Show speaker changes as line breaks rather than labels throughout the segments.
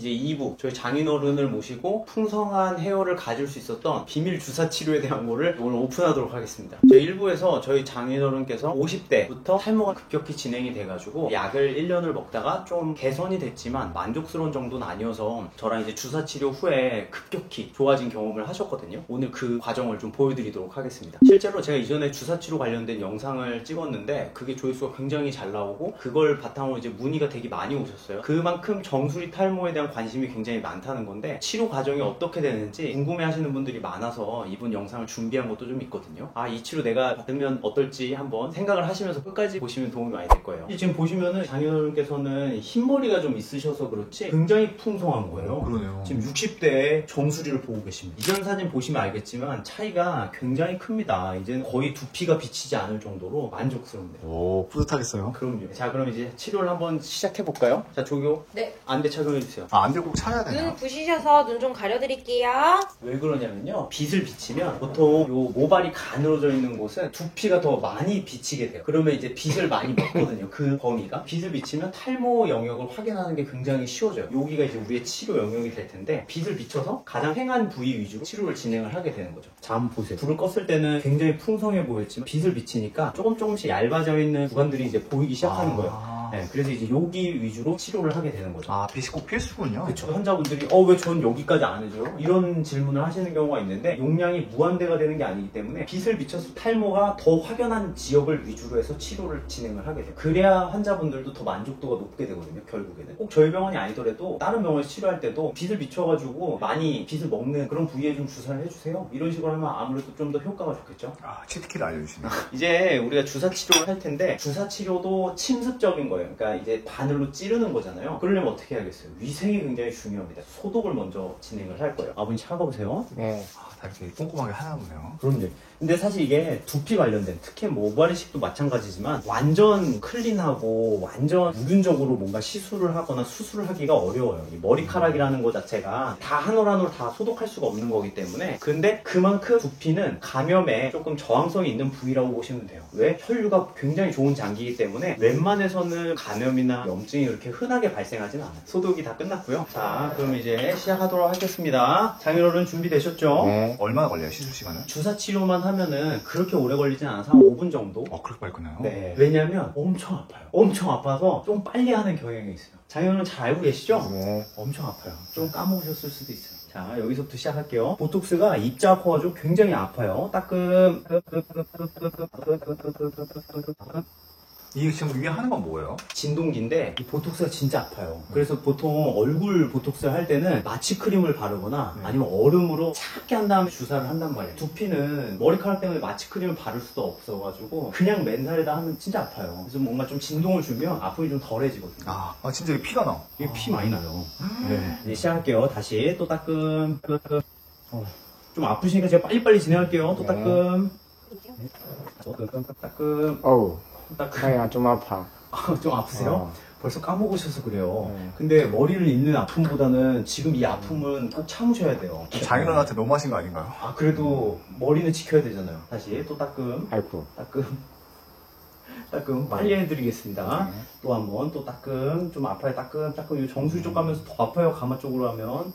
이제 2부 저희 장인어른을 모시고 풍성한 헤어를 가질 수 있었던 비밀 주사 치료에 대한 거를 오늘 오픈하도록 하겠습니다. 저희 1부에서 저희 장인어른께서 50대부터 탈모가 급격히 진행이 돼가지고 약을 1년을 먹다가 좀 개선이 됐지만 만족스러운 정도는 아니어서 저랑 이제 주사 치료 후에 급격히 좋아진 경험을 하셨거든요. 오늘 그 과정을 좀 보여드리도록 하겠습니다. 실제로 제가 이전에 주사 치료 관련된 영상을 찍었는데 그게 조회수가 굉장히 잘 나오고 그걸 바탕으로 이제 문의가 되게 많이 오셨어요. 그만큼 정수리 탈모에 대한 관심이 굉장히 많다는 건데 치료 과정이 어떻게 되는지 궁금해 하시는 분들이 많아서 이번 영상을 준비한 것도 좀 있거든요. 아, 이 치료 내가 받으면 어떨지 한번 생각을 하시면서 끝까지 보시면 도움이 많이 될 거예요. 지금 보시면은 장인어른께서는 흰머리가 좀 있으셔서 그렇지 굉장히 풍성한 거예요.
그러네요.
지금 60대의 정수리를 보고 계십니다. 이전 사진 보시면 알겠지만 차이가 굉장히 큽니다. 이제는 거의 두피가 비치지 않을 정도로 만족스럽네요.
오, 뿌듯하겠어요.
그럼요. 자, 그럼 이제 치료를 한번 시작해 볼까요? 자, 조교.
네.
안대 착용해 주세요.
아, 안대 꼭 차야 되나?
눈 부시셔서 눈 좀 가려드릴게요.
왜 그러냐면요, 빛을 비치면 보통 요 모발이 가늘어져 있는 곳은 두피가 더 많이 비치게 돼요. 그러면 이제 빛을 많이 먹거든요. 그 범위가. 빛을 비치면 탈모 영역을 확인하는 게 굉장히 쉬워져요. 여기가 이제 우리의 치료 영역이 될 텐데 빛을 비춰서 가장 행한 부위 위주로 치료를 진행을 하게 되는 거죠. 자, 한번 보세요. 불을 껐을 때는 굉장히 풍성해 보였지만 빛을 비치니까 조금씩 얇아져 있는 구간들이 이제 보이기 시작하는 거예요. 네, 그래서 이제 여기 위주로 치료를 하게 되는 거죠.
아, 빛이 꼭 필수군요.
그쵸. 환자분들이 왜 전 여기까지 안 해줘요? 이런 질문을 하시는 경우가 있는데 용량이 무한대가 되는 게 아니기 때문에 빛을 비춰서 탈모가 더 확연한 지역을 위주로 해서 치료를 진행을 하게 돼요. 그래야 환자분들도 더 만족도가 높게 되거든요. 결국에는 꼭 저희 병원이 아니더라도 다른 병원에서 치료할 때도 빛을 비춰가지고 많이 빛을 먹는 그런 부위에 좀 주사를 해주세요. 이런 식으로 하면 아무래도 좀 더 효과가 좋겠죠.
아, 치트키를 알려주시네.
이제 우리가 주사 치료를 할 텐데 주사 치료도 침습적인 거예요. 그러니까 이제 바늘로 찌르는 거잖아요. 그러려면 어떻게 해야겠어요? 위생이 굉장히 중요합니다. 소독을 먼저 진행을 할 거예요. 아버님 차가우세요?
네.
아, 다 이렇게 꼼꼼하게 하나 보네요.
그럼요. 근데 사실 이게 두피 관련된, 특히 뭐 모발이식도 마찬가지지만 완전 클린하고 완전 무균적으로 뭔가 시술을 하거나 수술을 하기가 어려워요. 이 머리카락이라는 것 자체가 다 한 올 한 올 다 소독할 수가 없는 거기 때문에. 근데 그만큼 두피는 감염에 조금 저항성이 있는 부위라고 보시면 돼요. 왜? 혈류가 굉장히 좋은 장기이기 때문에 웬만해서는 감염이나 염증이 그렇게 흔하게 발생하지는 않아요. 소독이 다 끝났고요. 자, 그럼 이제 시작하도록 하겠습니다. 장인어른 준비되셨죠?
네.
얼마나 걸려요, 시술 시간은?
주사 치료만 하면은 그렇게 오래 걸리진 않아서 한 5분 정도?
그렇게 빨리 끝나요?
네. 왜냐면 엄청 아파요. 엄청 아파서 좀 빨리 하는 경향이 있어요. 장인어른 잘 알고 계시죠?
네.
엄청 아파요. 좀 까먹으셨을 수도 있어요. 자, 여기서부터 시작할게요. 보톡스가 입자가 커가지고 굉장히 아파요. 따끔.
이게 지금 위에 하는 건 뭐예요?
진동기인데 이 보톡스가 진짜 아파요. 그래서 보통 얼굴 보톡스 할 때는 마취 크림을 바르거나 아니면 얼음으로 차갑게 한 다음에 주사를 한단 말이에요. 두피는 머리카락 때문에 마취 크림을 바를 수도 없어가지고 그냥 맨살에다 하면 진짜 아파요. 그래서 뭔가 좀 진동을 주면 아픔이 좀 덜해지거든요.
아, 진짜 이게 피가 나.
이게 피 많이 나요. 네. 이제 시작할게요. 다시 또 따끔. 좀 아프시니까 제가 빨리빨리 진행할게요. 또 따끔. 따끔.
어우,
따끔.
다리가 좀 아파.
좀 아프세요? 벌써 까먹으셔서 그래요.
네.
근데 머리를 잃는 아픔보다는 지금 이 아픔은 꼭 참으셔야 돼요.
장인어른한테 너무 하신 거 아닌가요?
아, 그래도 머리는 지켜야 되잖아요. 다시 또 따끔.
아이고.
따끔. 빨리 해드리겠습니다. 또 한 번 또 따끔. 좀 아파요. 따끔. 이 정수리 쪽 가면서 더 아파요. 가마 쪽으로 하면.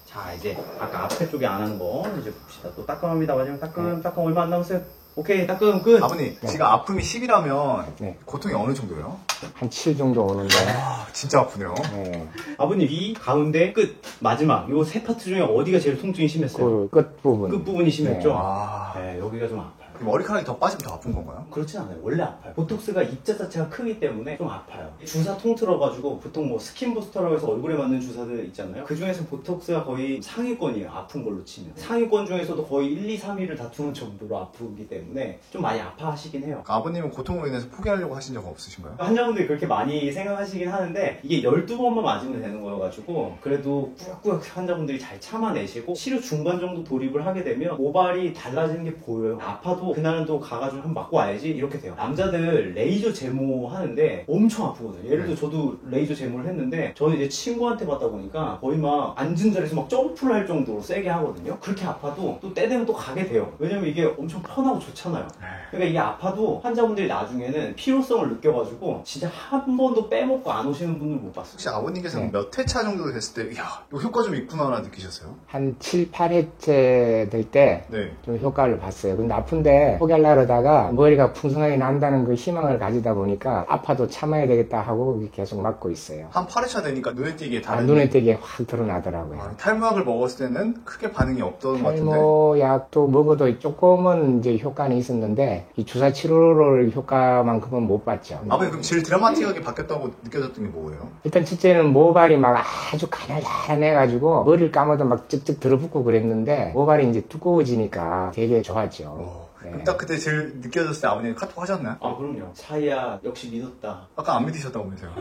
자, 이제 아까 앞에 쪽에 안 하는 거 이제 봅시다. 또 따끔합니다. 마지막 따끔 얼마 안 남았어요. 오케이, 따끔 끝.
아버님, 지금 아픔이 10이라면
네.
고통이 어느 정도예요?
한 7 정도 오는데.
아, 진짜 아프네요.
네.
아버님, 이 가운데 끝 마지막 요 세 파트 중에 어디가 제일 통증이 심했어요?
그 끝부분.
끝부분이 심했죠?
아,
네, 여기가 좀 아파요.
머리카락이 더 빠지면 더 아픈 건가요?
그렇진 않아요. 원래 아파요. 보톡스가 입자 자체가 크기 때문에 좀 아파요. 주사 통틀어가지고 보통 뭐 스킨 부스터라고 해서 얼굴에 맞는 주사들 있잖아요. 그 중에서 보톡스가 거의 상위권이에요. 아픈 걸로 치면. 상위권 중에서도 거의 1, 2, 3위를 다투는 정도로 아프기 때문에 좀 많이 아파하시긴 해요.
아버님은 고통으로 인해서 포기하려고 하신 적은 없으신가요?
환자분들이 그렇게 많이 생각하시긴 하는데 이게 12번만 맞으면 되는 거여가지고 그래도 꾸역꾸역 환자분들이 잘 참아내시고 치료 중반 정도 돌입을 하게 되면 모발이 달라지는 게 보여요. 아파도 아파도 그날은 또 가가지고 한번 맞고 와야지 이렇게 돼요. 남자들 레이저 제모 하는데 엄청 아프거든요. 예를 들어 저도 레이저 제모를 했는데 저는 이제 친구한테 받다 보니까 거의 막 앉은 자리에서 막 점프를 할 정도로 세게 하거든요. 그렇게 아파도 또 때 되면 또 가게 돼요. 왜냐면 이게 엄청 편하고 좋잖아요. 그러니까 이게 아파도 환자분들이 나중에는 필요성을 느껴가지고 진짜 한 번도 빼먹고 안 오시는 분들 못 봤어요.
혹시 아버님께서는
네.
몇 회차 정도 됐을 때, 야, 이 효과 좀 있구나라는 느끼셨어요?
한 7, 8회째 될 때 좀
네.
효과를 봤어요. 근데 아픈데 포기하려고 그러다가 머리가 풍성하게 난다는 그 희망을 가지다 보니까 아파도 참아야 되겠다 하고 계속 맞고 있어요.
한 8회차 되니까 눈에 띄게 다른.
눈에 띄게 확 드러나더라고요.
탈모약을 먹었을 때는 크게 반응이 없던 것 같은데.
탈모약도 먹어도 조금은 이제 효과는 있었는데 이 주사 치료를 효과만큼은 못 봤죠.
아버님 그럼 제일 드라마틱하게 바뀌었다고 느껴졌던 게 뭐예요?
일단 첫째는 모발이 막 아주 가늘가늘해가지고 머리를 감아도 막 쩍쩍 들어붙고 그랬는데 모발이 이제 두꺼워지니까 되게 좋았죠. 네.
그럼 딱 그때 제일 느껴졌을 때 아버님 카톡 하셨나요?
아 그럼요. 차이야 역시 믿었다.
아까 안 믿으셨다면서요?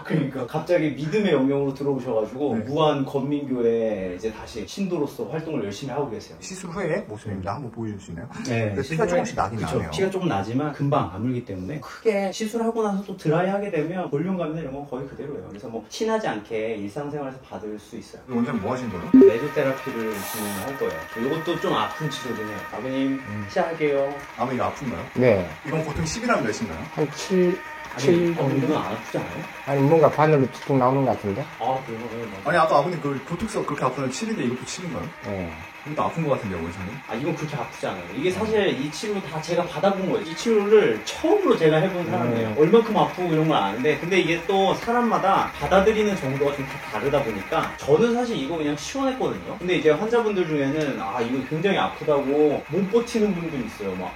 그러니까 갑자기 믿음의 영역으로 들어오셔가지고
네.
무한 건민교에 이제 다시 신도로서 활동을 열심히 하고 계세요.
시술 후에 모습입니다. 한번 보여줄 수 있나요?
네,
근데 피가 조금씩 나긴
그쵸.
나네요.
피가 조금 나지만 금방 아물기 때문에 크게 시술하고 나서 또 드라이하게 되면 볼륨감이나 이런 건 거의 그대로예요. 그래서 뭐 티나지 않게 일상생활에서 받을 수 있어요.
원장님 뭐 하신 거예요?
레조 테라피를 진행할 거예요. 이것도 좀 아픈 치료긴 해요. 아버님 시작할게요.
아버님 이거 아픈가요?
네.
이건 보통 10이라면 몇인가요?
한 7
아니,
정도?
이건 안 아프지 않아요?
아니 뭔가 바늘로 툭툭 나오는 것 같은데?
아 그래요?
아니 아까 아버님 그 보톡스 그렇게 아프면 7인데 이것도 7인가요?
네.
이것도 아픈 것 같은데요, 원장님?
아 이건 그렇게 아프지 않아요. 이게 사실 이 치료 다 제가 받아본 거예요. 이 치료를 처음으로 제가 해본 사람이에요. 얼만큼 아프고 이런 건 아는데 근데 이게 또 사람마다 받아들이는 정도가 좀 다 다르다 보니까 저는 사실 이거 그냥 시원했거든요. 근데 이제 환자분들 중에는 아 이거 굉장히 아프다고 못 버티는 분들이 있어요. 막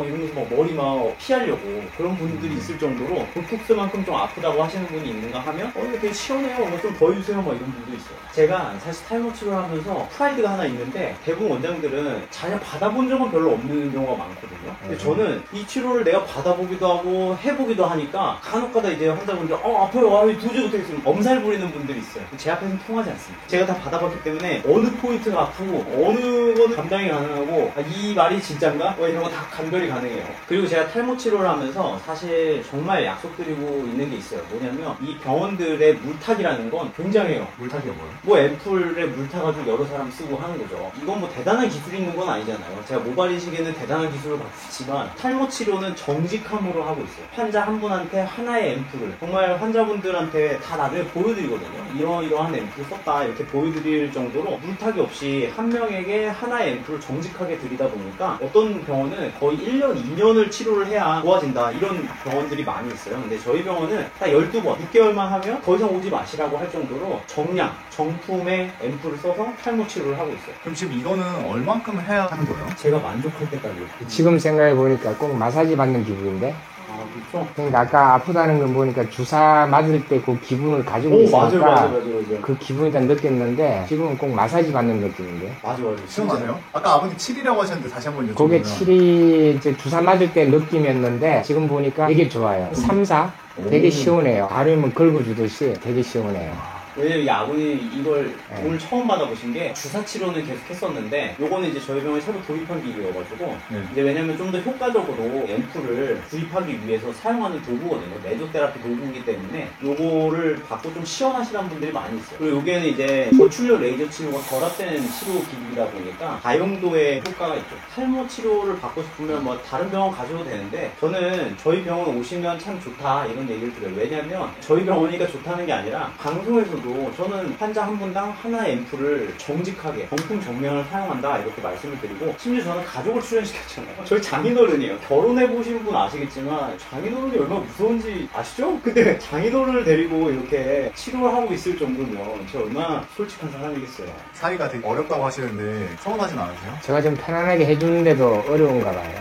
이러면서 막 머리 막 피하려고 그런 분들이 있을 정도로 보톡스만큼 좀 아프다고 하시는 분이 있는가 하면 이거 되게 시원해요. 뭐 좀 더 해주세요. 막 이런 분도 있어요. 제가 사실 탈모 치료를 하면서 프라이드가 하나 있는데 대부분 원장들은 자기가 받아본 적은 별로 없는 경우가 많거든요. 근데 저는 이 치료를 내가 받아보기도 하고 해보기도 하니까 간혹가다 이제 환자분들 아파요. 도저히 못하겠어요. 엄살 부리는 분들이 있어요. 제 앞에서는 통하지 않습니다. 제가 다 받아봤기 때문에 어느 포인트가 아프고 어느 거는 감당이 가능하고 이 말이 진짠가? 이런 거 다 감별이 가능해요. 그리고 제가 탈모 치료를 하면서 사실 정말 약속드리고 있는 게 있어요. 뭐냐면 이 병원들의 물타기라는 건 굉장해요.
물타기가 뭐예요?
뭐 앰플에 물 타가지고 여러 사람 쓰고 하는 거죠. 이건 뭐 대단한 기술이 있는 건 아니잖아요. 제가 모발 이식에는 대단한 기술을 받지만 탈모 치료는 정직함으로 하고 있어요. 환자 한 분한테 하나의 앰플을 정말 환자분들한테 다 나중에 보여드리거든요. 이러한 앰플을 썼다 이렇게 보여드릴 정도로 물타기 없이 한 명에게 하나의 앰플을 정직하게 드리다 보니까 어떤 병원은 거의 1년, 2년을 치료를 해야 좋아진다 이런 병원들이 많이 있어요. 근데 저희 병원은 딱 12번, 6개월만 하면 더 이상 오지 마시라고 할 정도로 정량, 정품의 앰플을 써서 탈모 치료를 하고 있어요.
그럼 지금 이거는 얼만큼 해야 하는 거예요?
제가 만족할 때까지.
지금 생각해보니까 꼭 마사지 받는 기분인데?
아, 그렇죠?
그러니까 아까 아프다는 걸 보니까 주사 맞을 때 그 기분을 가지고 있으니까
맞아요.
그 기분을 일단 느꼈는데 지금은 꼭 마사지 받는 느낌인데?
맞아요.
시원하네요? 아까 아버님 7이라고 하셨는데 다시 한번 여쭤보면
그게 7이 이제 주사 맞을 때 느낌이었는데 지금 보니까 되게 좋아요. 3, 4? 되게 시원해요. 바르면 긁어주듯이 되게 시원해요.
왜냐면 이 아버님 이걸
네.
오늘 처음 받아보신 게 주사 치료는 계속 했었는데 요거는 이제 저희 병원에 새로 도입한 기계여가지고
네.
이제 왜냐면 좀 더 효과적으로 앰플을 구입하기 위해서 사용하는 도구거든요. 레조테라피 도구이기 때문에 요거를 받고 좀 시원하시는 분들이 많이 있어요. 그리고 요게는 이제 저출력 레이저 치료가 결합된 치료 기기이다 보니까 다용도의 효과가 있죠. 탈모 치료를 받고 싶으면 뭐 다른 병원 가셔도 되는데 저는 저희 병원 오시면 참 좋다 이런 얘기를 드려요. 왜냐면 저희 병원이니까 좋다는 게 아니라 방송에서도 저는 환자 한 분당 하나의 앰플을 정직하게 정품 정량을 사용한다 이렇게 말씀을 드리고 심지어 저는 가족을 출연시켰잖아요. 저희 장인어른이에요. 결혼해보신 분 아시겠지만 장인어른이 얼마나 무서운지 아시죠? 근데 장인어른을 데리고 이렇게 치료를 하고 있을 정도면 제가 얼마나 솔직한 사람이겠어요.
사이가 되게 어렵다고 하시는데 서운하진 않으세요?
제가 좀 편안하게 해주는데도 어려운가 봐요.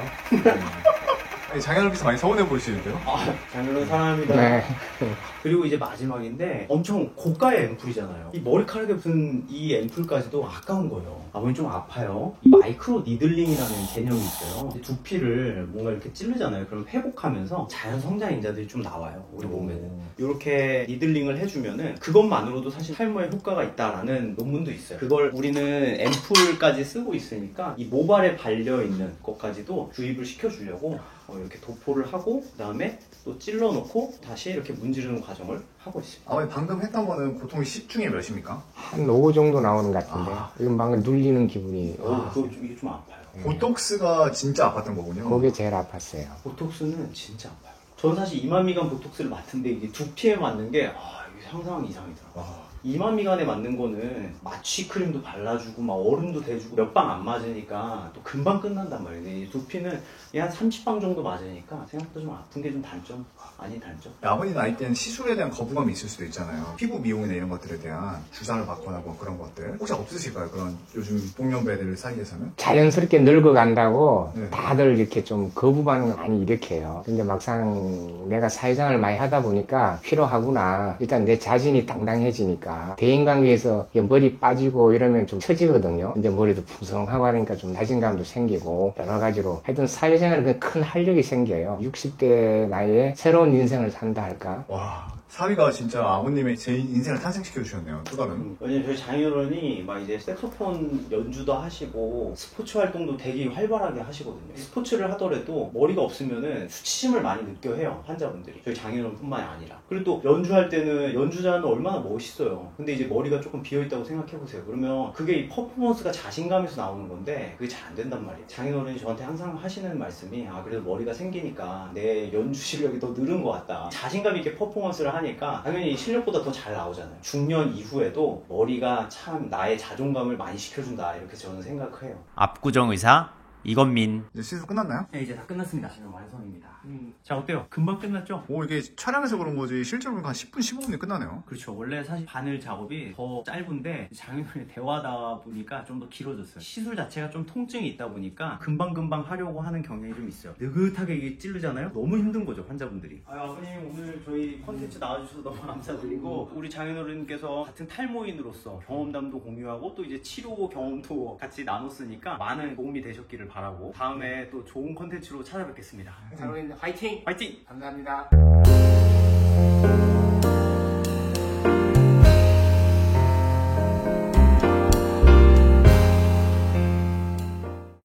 장현욱께서 많이 서운해 보이시는데요?
장인어른 사랑합니다.
네.
그리고 이제 마지막인데 엄청 고가의 앰플이잖아요. 이 머리카락에 붙은 이 앰플까지도 아까운 거예요. 아버님 좀 아파요. 이 마이크로 니들링이라는 개념이 있어요. 이제 두피를 뭔가 이렇게 찌르잖아요. 그럼 회복하면서 자연 성장 인자들이 좀 나와요. 우리 몸에는. 이렇게 니들링을 해주면은 그것만으로도 사실 탈모에 효과가 있다라는 논문도 있어요. 그걸 우리는 앰플까지 쓰고 있으니까 이 모발에 발려있는 것까지도 주입을 시켜주려고 이렇게 도포를 하고 그 다음에 또 찔러놓고 다시 이렇게 문지르는 과정을 하고 있습니다.
아버님 방금 했던 거는 보통 10 중에 몇입니까?
한 5 정도 나오는 것 같은데 이건 방금 눌리는 기분이
이게 좀 아파요.
보톡스가 진짜 아팠던 거군요.
그게 제일 아팠어요.
보톡스는 진짜 아파요. 저는 사실 2만 미간 보톡스를 맞는데 이게 두피에 맞는 게 이게 상상 이상이더라고요. 2만 미간에 맞는 거는 마취 크림도 발라주고 막 얼음도 대주고 몇 방 안 맞으니까 또 금방 끝난단 말이에요. 이 두피는 한 30방 정도 맞으니까 생각보다 좀 아픈 게 좀 단점 아닌 단점.
아버님 나이 때는 시술에 대한 거부감이 있을 수도 있잖아요. 피부 미용이나 이런 것들에 대한 주사를 받거나 뭐 그런 것들 혹시 없으실까요? 그런 요즘 동년배들 사이에서는?
자연스럽게 늙어간다고
네.
다들 이렇게 좀 거부 반응을 많이 일으켜요. 근데 막상 내가 사회생활을 많이 하다 보니까 필요하구나. 일단 내 자신이 당당해지니까 대인관계에서 머리 빠지고 이러면 좀 처지거든요. 이제 머리도 풍성하고 하니까 좀 자신감도 생기고 여러 가지로 하여튼 사회생활에 큰 활력이 생겨요. 60대 나이에 새로운 인생을 산다 할까?
와, 사위가 진짜 아버님의 제 인생을 탄생시켜 주셨네요. 또 다른.
왜냐면 저희 장인어른이 막 이제 색소폰 연주도 하시고 스포츠 활동도 되게 활발하게 하시거든요. 스포츠를 하더라도 머리가 없으면은 수치심을 많이 느껴해요, 환자분들이. 저희 장인어른뿐만이 아니라. 그리고 또 연주할 때는 연주자는 얼마나 멋있어요. 근데 이제 머리가 조금 비어있다고 생각해보세요. 그러면 그게 이 퍼포먼스가 자신감에서 나오는 건데 그게 잘 안 된단 말이에요. 장인어른이 저한테 항상 하시는 말씀이 그래도 머리가 생기니까 내 연주 실력이 더 늘은 것 같다. 자신감 있게 퍼포먼스를 하니까 당연히 실력보다 더 잘 나오잖아요. 중년 이후에도 머리가 참 나의 자존감을 많이 시켜준다 이렇게 저는 생각해요.
압구정 의사 이건민.
이제 시술 끝났나요?
네, 이제 다 끝났습니다. 지금 완성입니다. 자, 어때요? 금방 끝났죠?
오, 이게 촬영해서 그런 거지 실제로 보니까 한 10분, 15분이 끝나네요.
그렇죠. 원래 사실 바늘 작업이 더 짧은데 장인어른이 대화하다 보니까 좀 더 길어졌어요. 시술 자체가 좀 통증이 있다 보니까 금방금방 하려고 하는 경향이 좀 있어요. 느긋하게 이게 찌르잖아요? 너무 힘든 거죠, 환자분들이. 아버님 오늘 저희 컨텐츠 나와주셔서 너무 감사드리고 우리 장인어른께서 같은 탈모인으로서 경험담도 공유하고 또 이제 치료 경험도 같이 나눴으니까 많은 도움이 되셨기를 바라고 다음에 또 좋은 컨텐츠로 찾아뵙겠습니다.
장로님 화이팅!
파이팅!
감사합니다.